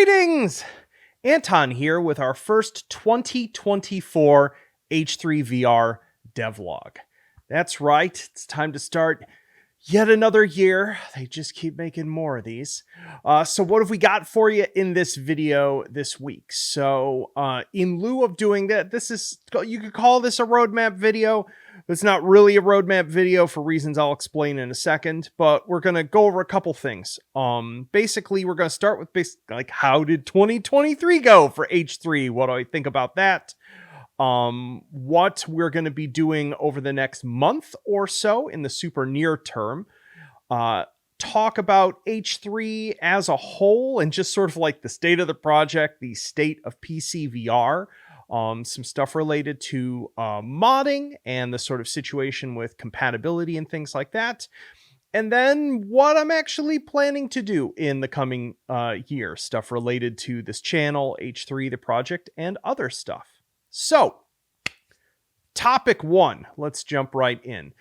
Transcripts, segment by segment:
Greetings! Anton here with our first 2024 H3VR Devlog. That's right, it's time to start yet another year. They just keep making more of these. So what have we got for you in this video this week? So in lieu of doing that, you could call this a roadmap video. It's not really a roadmap video for reasons I'll explain in a second, but we're going to go over a couple things. Basically, we're going to start with how did 2023 go for H3? What do I think about that? What we're going to be doing over the next month or so in the super near term. Talk about H3 as a whole and just sort of like the state of the project, the state of PC VR. Some stuff related to modding and the sort of situation with compatibility and things like that. And then what I'm actually planning to do in the coming year. Stuff related to this channel, H3, the project, and other stuff. So, topic one. Let's jump right in.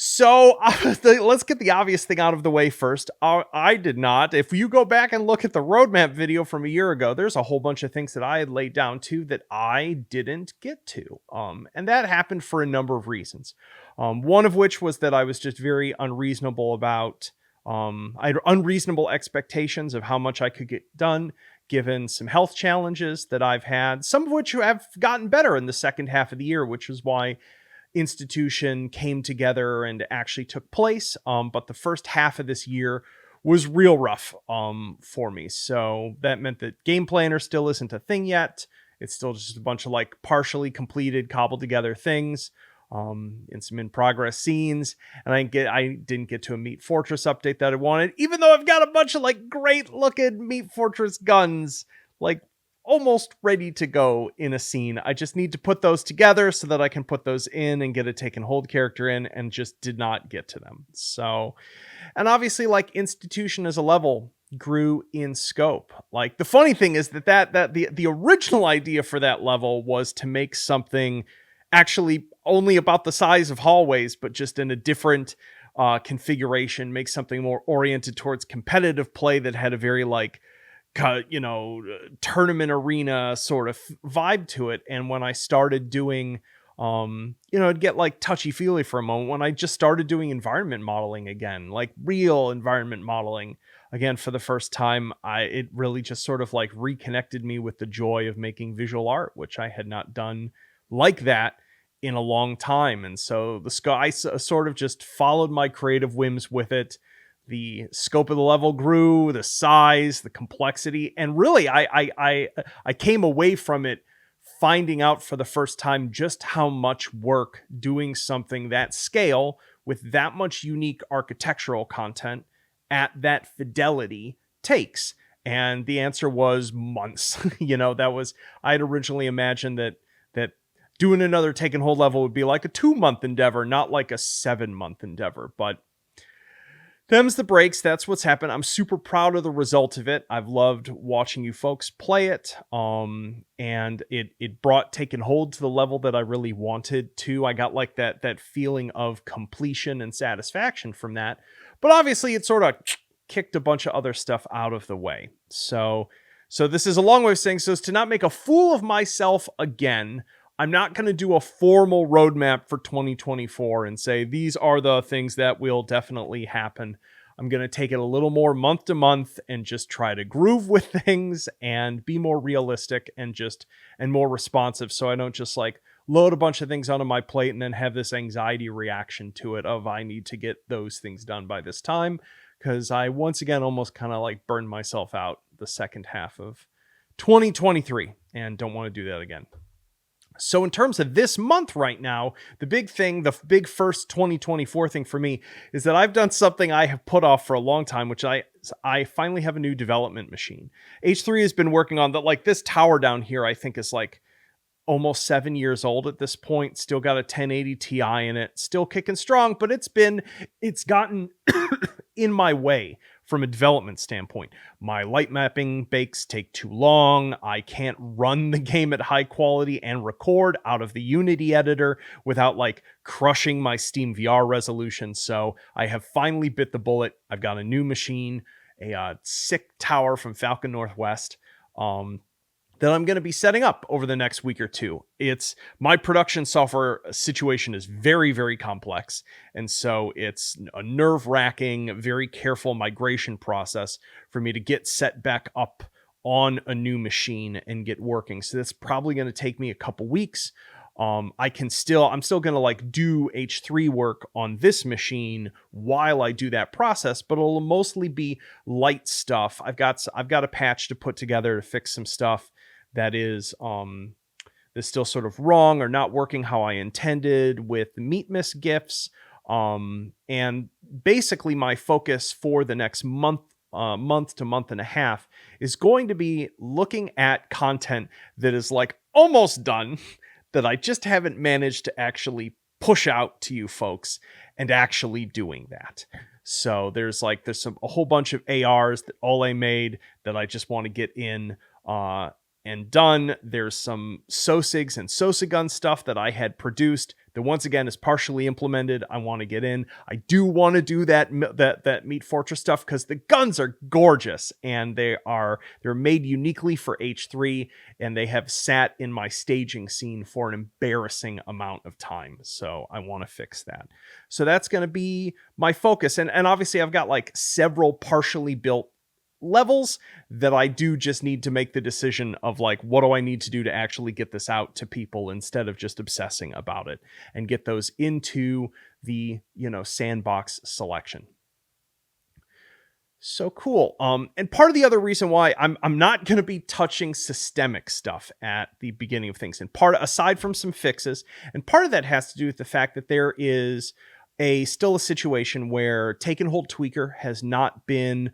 So let's get the obvious thing out of the way first. I did not. If you go back and look at the roadmap video from a year ago, there's a whole bunch of things that I had laid down too that I didn't get to. And that happened for a number of reasons. One of which was that I was just very unreasonable about, I had unreasonable expectations of how much I could get done, given some health challenges that I've had, some of which have gotten better in the second half of the year, which is why Institution came together and actually took place. But the first half of this year was real rough for me. So that meant that Game Planner still isn't a thing yet. It's still just a bunch of like partially completed, cobbled together things and some in progress scenes. And I didn't get to a Meat Fortress update that I wanted, even though I've got a bunch of like great looking Meat Fortress guns, like almost ready to go in a scene. I just need to put those together so that I can put those in and get a take and hold character in, and just did not get to them. So, and obviously like Institution as a level grew in scope. Like the funny thing is that the original idea for that level was to make something actually only about the size of hallways, but just in a different configuration, make something more oriented towards competitive play that had a very like, tournament arena sort of vibe to it. And when I started doing, it'd get like touchy feely for a moment when I just started doing environment modeling again, like real environment modeling again for the first time. It really just sort of like reconnected me with the joy of making visual art, which I had not done like that in a long time. And so I sort of just followed my creative whims with it. The scope of the level grew, the size, the complexity, and really I came away from it finding out for the first time just how much work doing something that scale with that much unique architectural content at that fidelity takes. And the answer was months. I had originally imagined that doing another take and hold level would be like a 2-month endeavor, not like a 7-month endeavor, but them's the breaks. That's what's happened. I'm super proud of the result of it. I've loved watching you folks play it. And it brought take and hold to the level that I really wanted to. I got like that feeling of completion and satisfaction from that. But obviously it sort of kicked a bunch of other stuff out of the way. So this is a long way of saying, so as to not make a fool of myself again, I'm not going to do a formal roadmap for 2024 and say these are the things that will definitely happen. I'm going to take it a little more month to month and just try to groove with things and be more realistic and more responsive. So I don't just like load a bunch of things onto my plate and then have this anxiety reaction to it of I need to get those things done by this time. Because I once again almost kind of like burned myself out the second half of 2023 and don't want to do that again. So in terms of this month right now, the big first 2024 thing for me is that I've done something I have put off for a long time, which I finally have a new development machine. H3 has been working on this tower down here, I think is like almost 7 years old at this point. Still got a 1080 Ti in it, still kicking strong, but it's gotten in my way from a development standpoint. My light mapping bakes take too long. I can't run the game at high quality and record out of the Unity editor without like crushing my Steam VR resolution. So I have finally bit the bullet. I've got a new machine a sick tower from Falcon Northwest. That I'm going to be setting up over the next week or two. It's my production software situation is very, very complex. And so it's a nerve-wracking, very careful migration process for me to get set back up on a new machine and get working. So that's probably going to take me a couple weeks. I'm still going to like do H3 work on this machine while I do that process, but it'll mostly be light stuff. I've got a patch to put together to fix some stuff that is that's still sort of wrong or not working how I intended with the meat miss gifts. And basically my focus for the next month to month and a half is going to be looking at content that is like almost done that I just haven't managed to actually push out to you folks, and actually doing that. So there's a whole bunch of ARs that all I made that I just want to get in and done. There's some SOSIGs and SOSIGUN stuff that I had produced that once again is partially implemented. I want to get in. I do want to do that Meat Fortress stuff because the guns are gorgeous and they're made uniquely for H3, and they have sat in my staging scene for an embarrassing amount of time. So I want to fix that. So that's going to be my focus. And obviously I've got like several partially built levels that I do just need to make the decision of like, what do I need to do to actually get this out to people instead of just obsessing about it, and get those into the, sandbox selection. So cool. And part of the other reason why I'm not going to be touching systemic stuff at the beginning of things, and aside from some fixes, and part of that has to do with the fact that there is still a situation where Take and Hold Tweaker has not been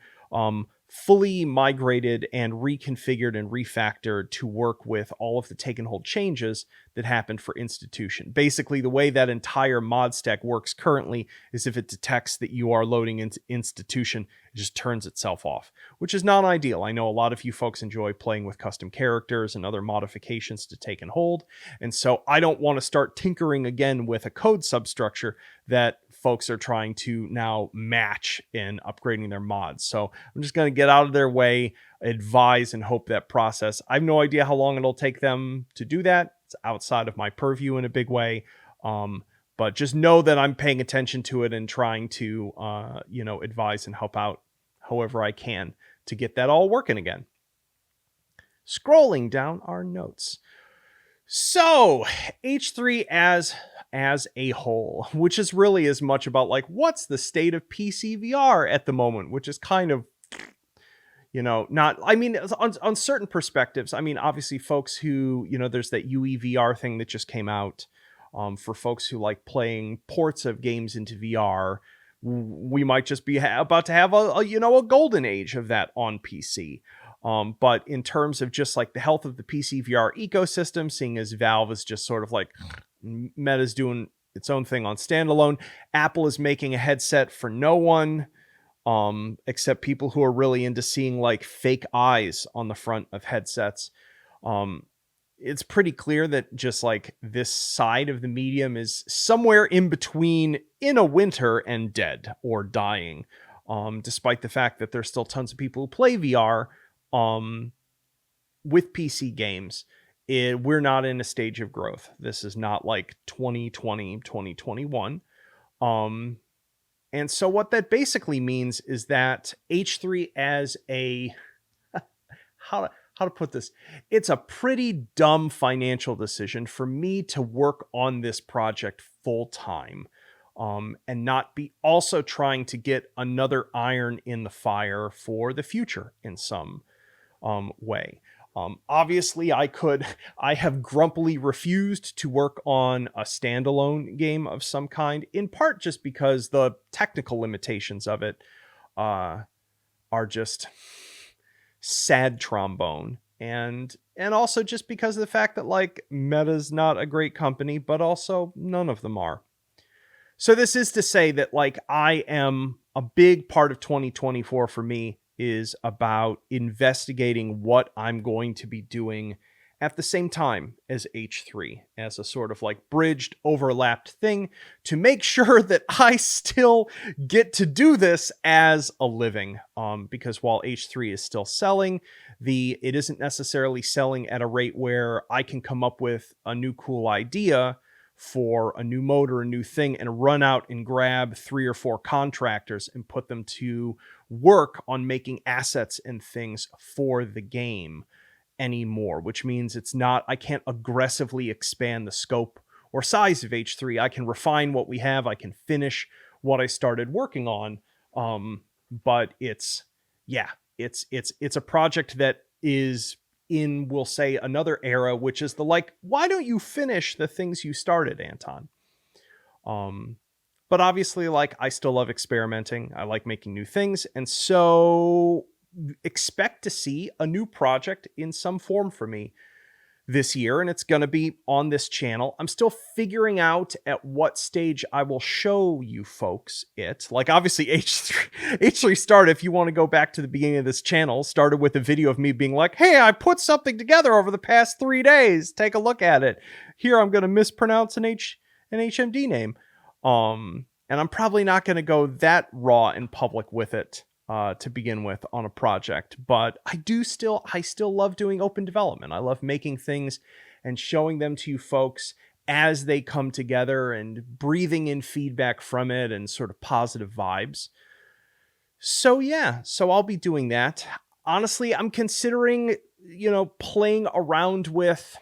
fully migrated and reconfigured and refactored to work with all of the Take and Hold changes that happened for Institution. Basically, the way that entire mod stack works currently is if it detects that you are loading into Institution, it just turns itself off, which is not ideal. I know a lot of you folks enjoy playing with custom characters and other modifications to Take and Hold, and so I don't want to start tinkering again with a code substructure that folks are trying to now match in upgrading their mods. So I'm just going to get out of their way, advise, and hope that process. I have no idea how long it'll take them to do that. It's outside of my purview in a big way. But just know that I'm paying attention to it and trying to, advise and help out however I can to get that all working again. Scrolling down our notes. So H3 as a whole, which is really as much about like, what's the state of PC VR at the moment, which is kind of, not, I mean, on certain perspectives, I mean, obviously folks who, there's that UEVR thing that just came out, for folks who like playing ports of games into VR. We might just be about to have a golden age of that on PC. But in terms of just like the health of the PC VR ecosystem, seeing as Valve is just sort of like, Meta's doing its own thing on standalone, Apple is making a headset for no one, except people who are really into seeing like fake eyes on the front of headsets. It's pretty clear that just like this side of the medium is somewhere in between in a winter and dead or dying, despite the fact that there's still tons of people who play VR with PC games. We're not in a stage of growth. This is not like 2020, 2021. And so what that basically means is that H3 as a, how to put this? It's a pretty dumb financial decision for me to work on this project full time, and not be also trying to get another iron in the fire for the future in some way. Obviously I have grumpily refused to work on a standalone game of some kind, in part just because the technical limitations of it are just sad trombone. And also just because of the fact that like Meta's not a great company, but also none of them are. So this is to say that like I am a big part of 2024 for me is about investigating what I'm going to be doing at the same time as H3 as a sort of like bridged, overlapped thing to make sure that I still get to do this as a living. Because while H3 is still selling, it isn't necessarily selling at a rate where I can come up with a new cool idea for a new mode or a new thing and run out and grab 3 or 4 contractors and put them to work on making assets and things for the game anymore, which means I can't aggressively expand the scope or size of H3. I can refine what we have, I can finish what I started working on. But it's a project that is in, we'll say, another era, which is the like, why don't you finish the things you started, Anton? But obviously, like, I still love experimenting. I like making new things. And so expect to see a new project in some form for me this year, and it's going to be on this channel. I'm still figuring out at what stage I will show you folks it. Like, obviously, H3 started, if you want to go back to the beginning of this channel, started with a video of me being like, hey, I put something together over the past 3 days. Take a look at it. Here, I'm going to mispronounce an HMD name. And I'm probably not going to go that raw in public with it to begin with on a project, but I still love doing open development. I love making things and showing them to you folks as they come together and breathing in feedback from it and sort of positive vibes. So yeah, so I'll be doing that. Honestly, I'm considering, playing around with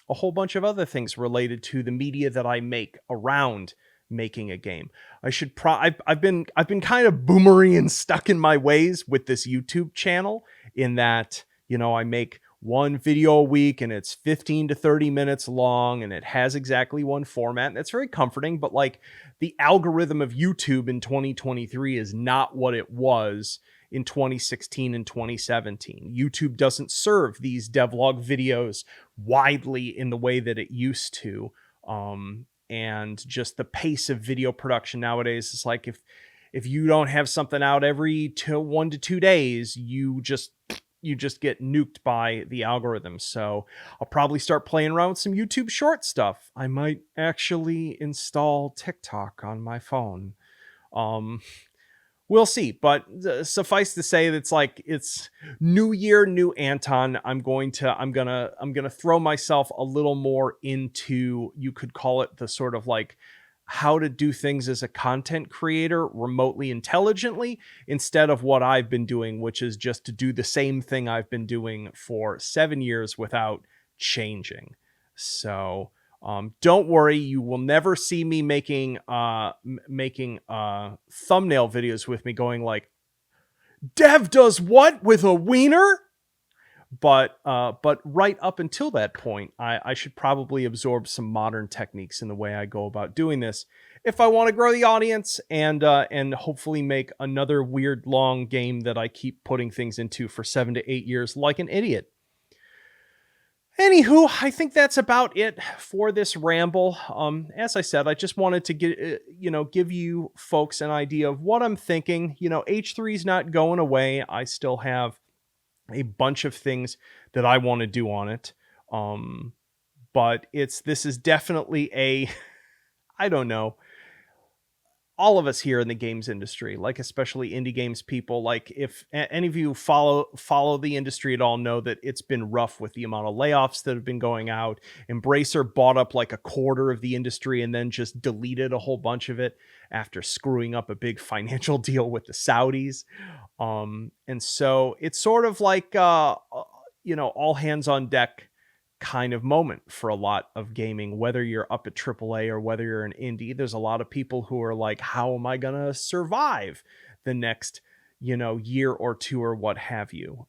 a whole bunch of other things related to the media that I make around making a game. I've been kind of boomery and stuck in my ways with this YouTube channel in that, I make one video a week and it's 15 to 30 minutes long and it has exactly one format, and that's very comforting. But like, the algorithm of YouTube in 2023 is not what it was in 2016 and 2017. YouTube doesn't serve these devlog videos widely in the way that it used to. And just the pace of video production nowadays is like, if you don't have something out every 1 to 2 days, you just get nuked by the algorithm. So I'll probably start playing around with some YouTube short stuff. I might actually install TikTok on my phone. We'll see, but suffice to say that it's new year, new Anton. I'm gonna throw myself a little more into, you could call it the sort of like how to do things as a content creator remotely intelligently, instead of what I've been doing, which is just to do the same thing I've been doing for 7 years without changing. So don't worry, you will never see me making thumbnail videos with me going like, Dev does what with a wiener? But right up until that point, I should probably absorb some modern techniques in the way I go about doing this if I want to grow the audience and hopefully make another weird long game that I keep putting things into for 7 to 8 years like an idiot. Anywho, I think that's about it for this ramble. As I said, I just wanted to give you folks an idea of what I'm thinking. H3 is not going away. I still have a bunch of things that I want to do on it. But this is definitely I don't know. All of us here in the games industry, like especially indie games people, like if any of you follow the industry at all, know that it's been rough with the amount of layoffs that have been going out. Embracer bought up like a quarter of the industry and then just deleted a whole bunch of it after screwing up a big financial deal with the Saudis. And so it's sort of like all hands on deck kind of moment for a lot of gaming, whether you're up at AAA or whether you're an indie. There's a lot of people who are like, how am I gonna survive the next year or two or what have you?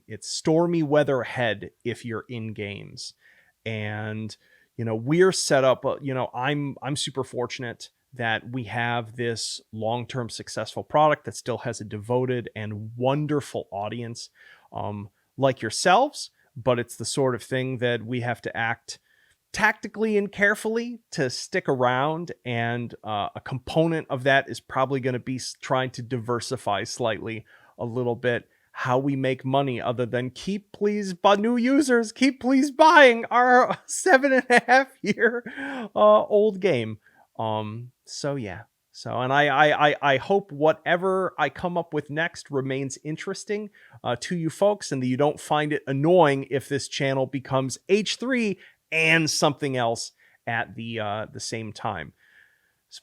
It's stormy weather ahead if you're in games, and we're set up. I'm super fortunate that we have this long-term successful product that still has a devoted and wonderful audience, like yourselves. But it's the sort of thing that we have to act tactically and carefully to stick around. And a component of that is probably going to be trying to diversify slightly a little bit how we make money other than keep please new users, keep please buying our 7.5 year old game. So yeah. So, and I hope whatever I come up with next remains interesting to you folks, and that you don't find it annoying if this channel becomes H3 and something else at the same time.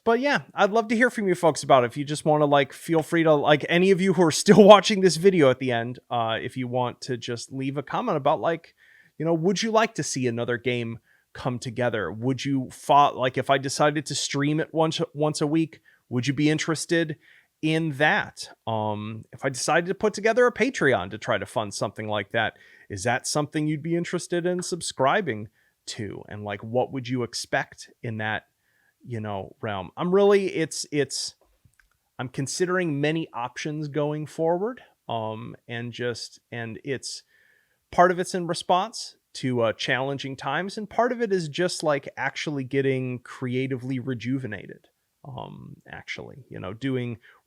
But yeah, I'd love to hear from you folks about it. If you just want to, like, feel free to, like, any of you who are still watching this video at the end, if you want to just leave a comment about, like, would you like to see another game come together? Would you like, if I decided to stream it once a week, would you be interested in that? If I decided to put together a Patreon to try to fund something like that, is that something you'd be interested in subscribing to? And, like, what would you expect in that realm? I'm really, I'm considering many options going forward. And it's part of it's in response to challenging times, and part of it is just like actually getting creatively rejuvenated. Actually,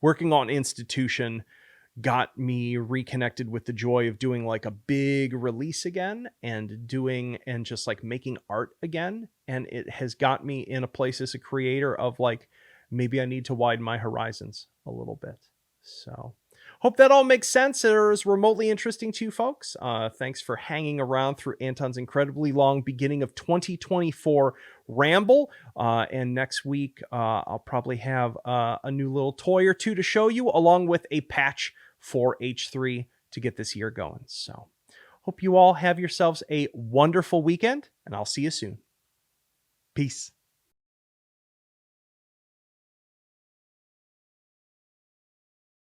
working on Institution got me reconnected with the joy of doing, like, a big release again, and just like making art again. And it has got me in a place as a creator of, like, maybe I need to widen my horizons a little bit. So hope that all makes sense or is remotely interesting to you folks. Thanks for hanging around through Anton's incredibly long beginning of 2024 ramble. And next week, I'll probably have a new little toy or two to show you, along with a patch for H3 to get this year going. So hope you all have yourselves a wonderful weekend, and I'll see you soon. Peace.